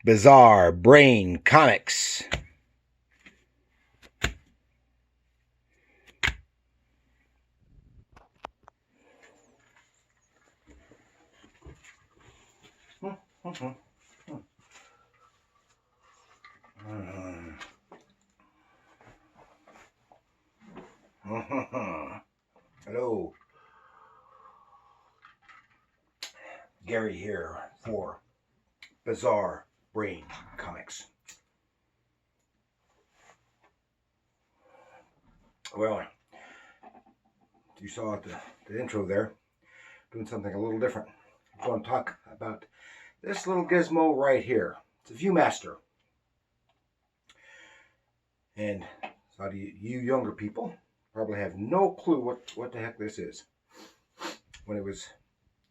Bizarre Brain Comics. Hello, Gary here for Bizarre Brain Comics. Well, you saw the intro there, doing something a little different. I'm going to talk about this little gizmo right here. It's a Viewmaster. And a lot of you younger people probably have no clue what the heck this is. When it was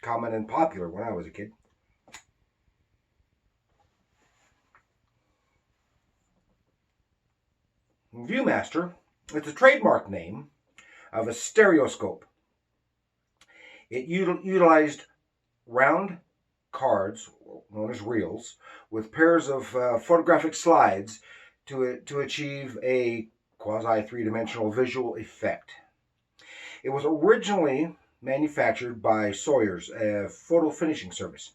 common and popular when I was a kid. Viewmaster, it's a trademark name of a stereoscope. It utilized round cards, known as reels, with pairs of photographic slides to achieve a quasi three-dimensional visual effect. It was originally manufactured by Sawyer's, a photo finishing service.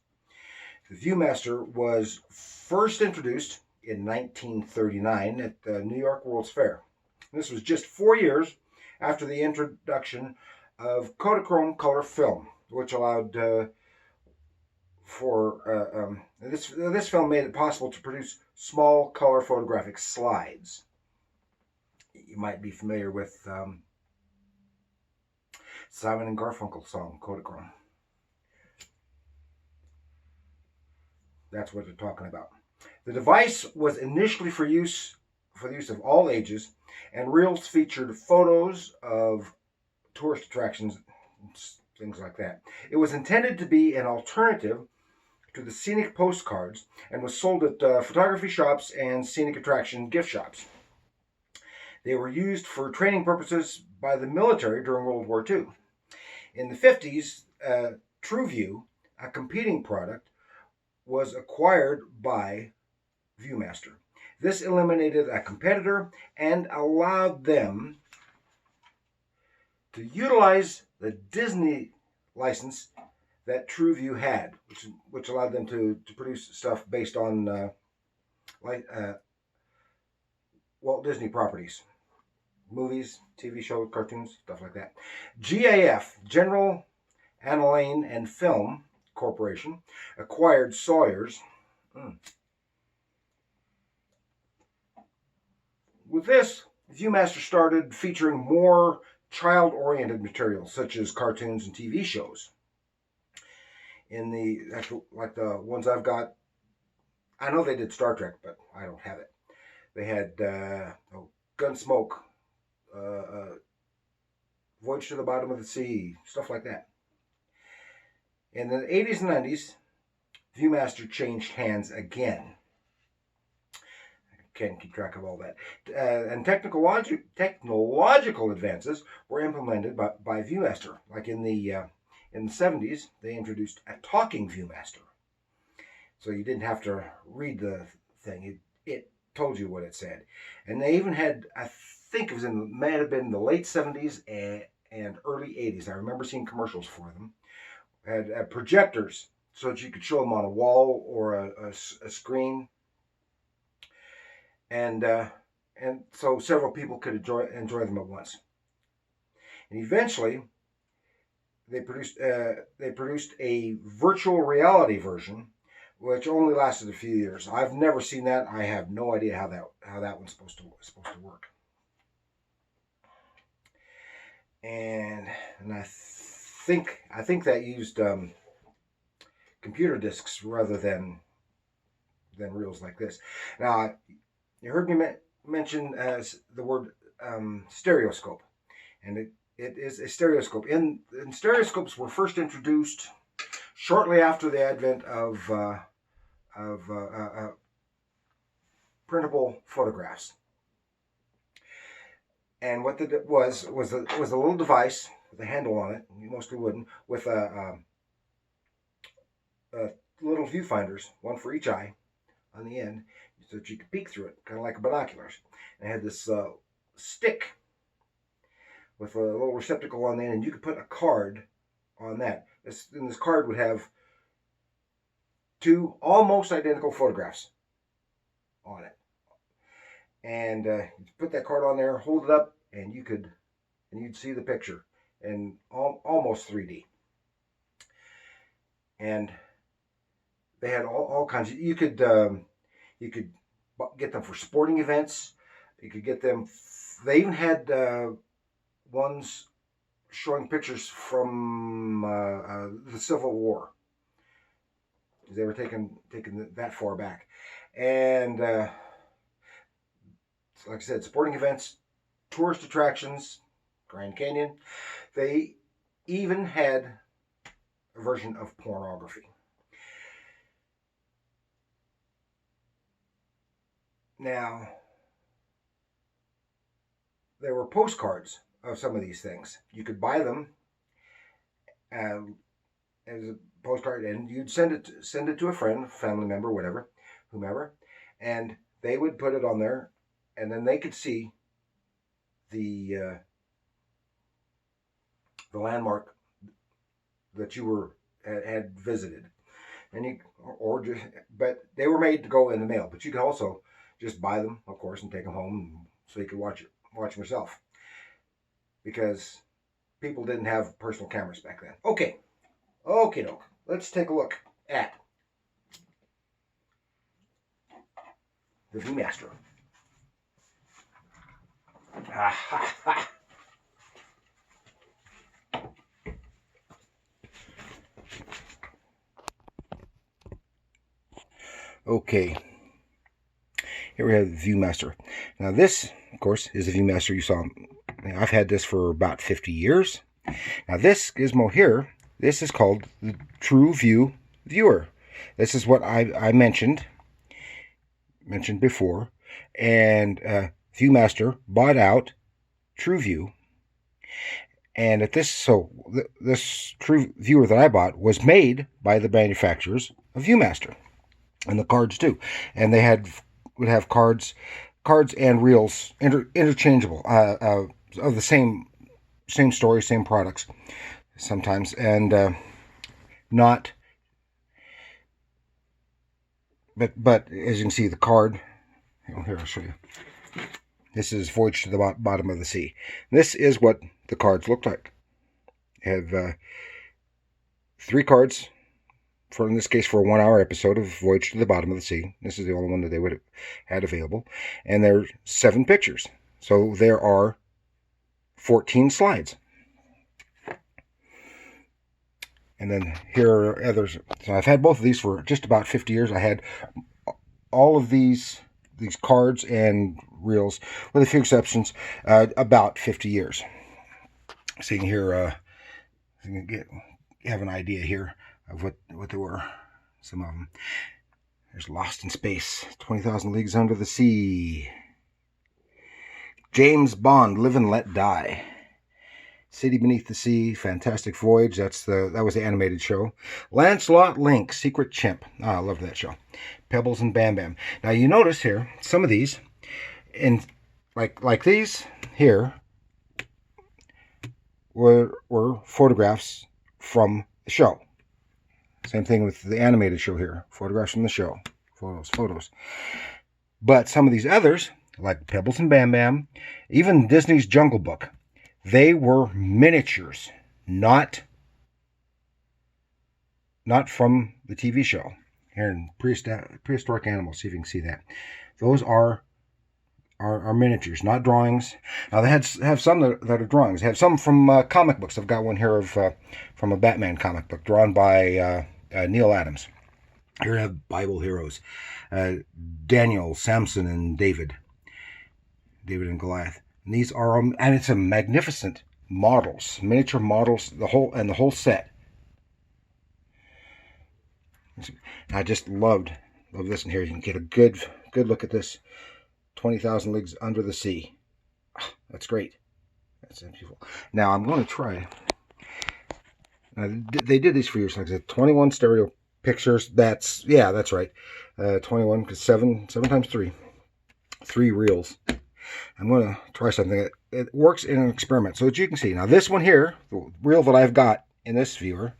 The Viewmaster was first introduced in 1939 at the New York World's Fair. This was just 4 years after the introduction of Kodachrome color film, which allowed this film made it possible to produce small color photographic slides. You might be familiar with Simon and Garfunkel's song Kodachrome. That's what they're talking about. The device was initially for the use of all ages, and reels featured photos of tourist attractions, things like that. It was intended to be an alternative to the scenic postcards and was sold at photography shops and scenic attraction gift shops. They were used for training purposes by the military during World War II. In the 50s, TrueView, a competing product, was acquired by Viewmaster. This eliminated a competitor and allowed them to utilize the Disney license that TrueView had, which allowed them to produce stuff based on Walt Disney properties. Movies, TV shows, cartoons, stuff like that. GAF, General Aniline and Film Corporation, acquired Sawyer's. With this, Viewmaster started featuring more child-oriented materials, such as cartoons and TV shows. Like the ones I've got, I know they did Star Trek, but I don't have it. They had Gunsmoke, Voyage to the Bottom of the Sea, stuff like that. In the 80s and 90s, Viewmaster changed hands again. I can't keep track of all that. And technological advances were implemented by Viewmaster. Like in the 70s, they introduced a talking Viewmaster. So you didn't have to read the thing. It told you what it said. And they even had, I think it may have been in the late 70s and early 80s. I remember seeing commercials for them. Had projectors so that you could show them on a wall or a screen. And so several people could enjoy them at once. And eventually, they produced a virtual reality version, which only lasted a few years. I've never seen that. I have no idea how that one's supposed to work. And I think that used computer disks rather than reels like this. Now, you heard me mention the word stereoscope, and it is a stereoscope. And stereoscopes were first introduced shortly after the advent of printable photographs. And what it was a little device with a handle on it, mostly wooden, with little viewfinders, one for each eye, on the end so that you could peek through it, kind of like binoculars. And it had this stick with a little receptacle on the end, and you could put a card on that. And this card would have two almost identical photographs on it. And you put that card on there, hold it up, and you'd see the picture in almost 3D. And they had all kinds of, you could get them for sporting events. You could get them. They even had ones showing pictures from the Civil War. They were taken that far back, and like I said, sporting events, tourist attractions, Grand Canyon. They even had a version of pornography. Now, there were postcards of some of these things. You could buy them as a postcard, and you'd send it to a friend, family member, whatever, whomever, and they would put it on there, and then they could see the landmark that you had visited, and but they were made to go in the mail. But you could also just buy them, of course, and take them home so you could watch them yourself, because people didn't have personal cameras back then. Okay, doke. Let's take a look at the Viewmaster. Okay, here we have the Viewmaster. Now this, of course, is the Viewmaster you saw. I've had this for about 50 years. Now this gizmo here, this is called the True View Viewer. This is what I mentioned before, and Viewmaster bought out True View. And at this True Viewer that I bought was made by the manufacturers of Viewmaster, and the cards too. And they would have cards and reels interchangeable of the same story, same products sometimes, and not. But as you can see, the card. Here, I'll show you. This is Voyage to the Bottom of the Sea. This is what the cards look like. You have 3 cards, in this case for a 1-hour episode of Voyage to the Bottom of the Sea. This is the only one that they would have had available. And there's 7 pictures. So there are 14 slides. And then here are others. So I've had both of these for just about 50 years. I had all of these cards and reels, with a few exceptions, about 50 years. So you can hear, you can have an idea here of what they were. Some of them. There's Lost in Space, 20,000 Leagues Under the Sea, James Bond, Live and Let Die, City Beneath the Sea, Fantastic Voyage. That was the animated show. Lancelot Link, Secret Chimp. I loved that show. Pebbles and Bam Bam. Now you notice here some of these, like these here, were photographs from the show. Same thing with the animated show here. Photographs from the show. Photos. But some of these others, like Pebbles and Bam Bam, even Disney's Jungle Book, they were miniatures, not from the TV show. Here in Prehistoric Animals, see if you can see that. Those are miniatures, not drawings. Now they have some that are drawings. They have some from comic books. I've got one here from a Batman comic book drawn by Neil Adams. Here I have Bible heroes, Daniel, Samson, and David and Goliath. And these are, and it's a magnificent models, miniature models, the whole set. I just loved this in here. You can get a good look at this. 20,000 Leagues Under the Sea. Oh, that's great. That's beautiful. Now I'm going to try. Now, they did these for years. Like I said, 21 stereo pictures. Yeah, that's right. 21, because 7 times 3. 3 reels. I'm going to try something. It works in an experiment. So as you can see, now this one here, the reel that I've got in this viewer,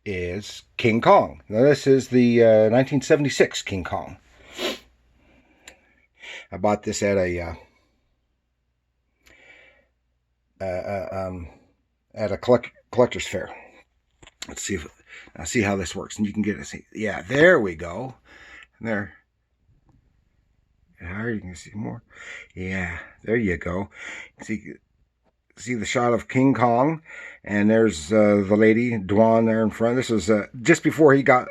is King Kong. Now this is the 1976 King Kong. I bought this at a collector's fair. Let's see see how this works, and you can get it. See, yeah, there we go. And there. How you can see more? Yeah, there you go. See the shot of King Kong, and there's the lady Dwan there in front. This was just before he got,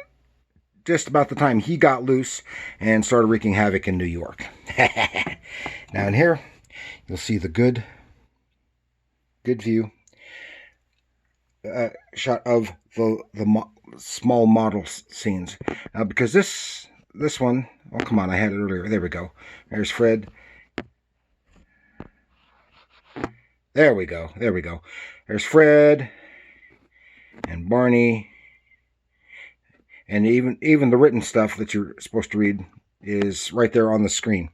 just about the time he got loose and started wreaking havoc in New York. Now in here, you'll see the good view shot of the small model scenes. Now because this one, oh come on, I had it earlier. There we go. There's Fred. There we go. There we go. There's Fred and Barney. And even the written stuff that you're supposed to read is right there on the screen.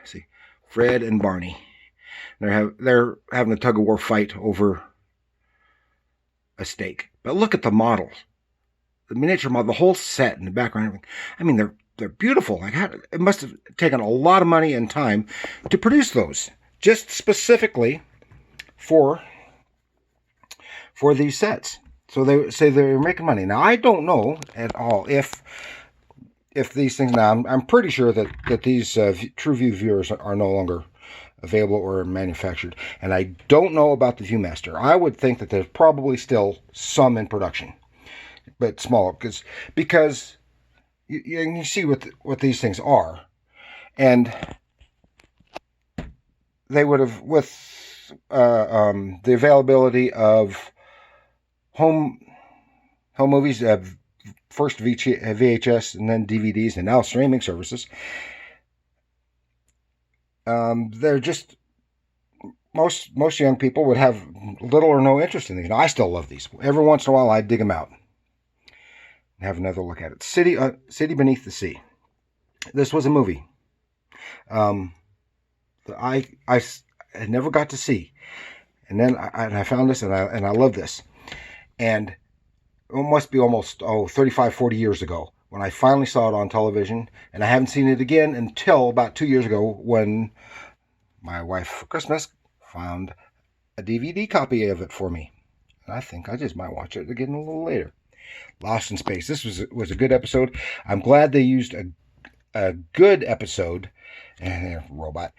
See, Fred and Barney. They're having a tug-of-war fight over a steak. But look at the models. The miniature model, the whole set in the background. I mean, they're beautiful. Like, it must have taken a lot of money and time to produce those, just specifically for these sets. So they say they're making money. Now I don't know at all if these things. Now I'm pretty sure that these TrueView viewers are no longer available or manufactured, and I don't know about the ViewMaster. I would think that there's probably still some in production, but small, because you see what these things are, and they would have, with the availability of home movies, first VHS and then DVDs and now streaming services. They're just, most young people would have little or no interest in these. Now, I still love these. Every once in a while, I dig them out and have another look at it. City Beneath the Sea. This was a movie that I never got to see, and then I found this, and I love this. And it must be almost 35, 40 years ago when I finally saw it on television, and I haven't seen it again until about 2 years ago when my wife for Christmas found a DVD copy of it for me. And I think I just might watch it again a little later. Lost in Space. This was a good episode. I'm glad they used a good episode, robot,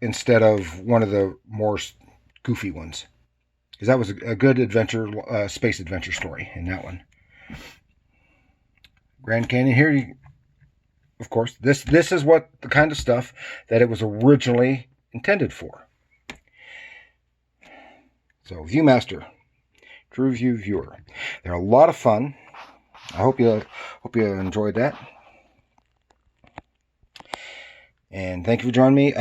instead of one of the more goofy ones. Because that was a good adventure, space adventure story in that one. Grand Canyon here, of course, this is what the kind of stuff that it was originally intended for. So ViewMaster, TrueView viewer. They're a lot of fun. I hope you enjoyed that. And thank you for joining me.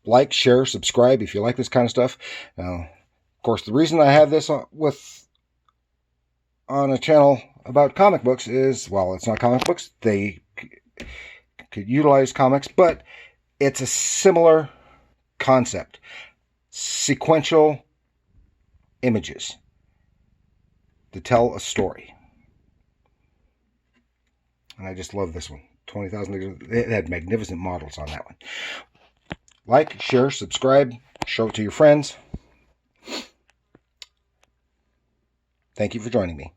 Like, share, subscribe if you like this kind of stuff. Now, of course, the reason I have this on a channel about comic books is, well, it's not comic books. They could utilize comics, but it's a similar concept. Sequential images to tell a story. And I just love this one. 20,000. It had magnificent models on that one. Like, share, subscribe, show it to your friends. Thank you for joining me.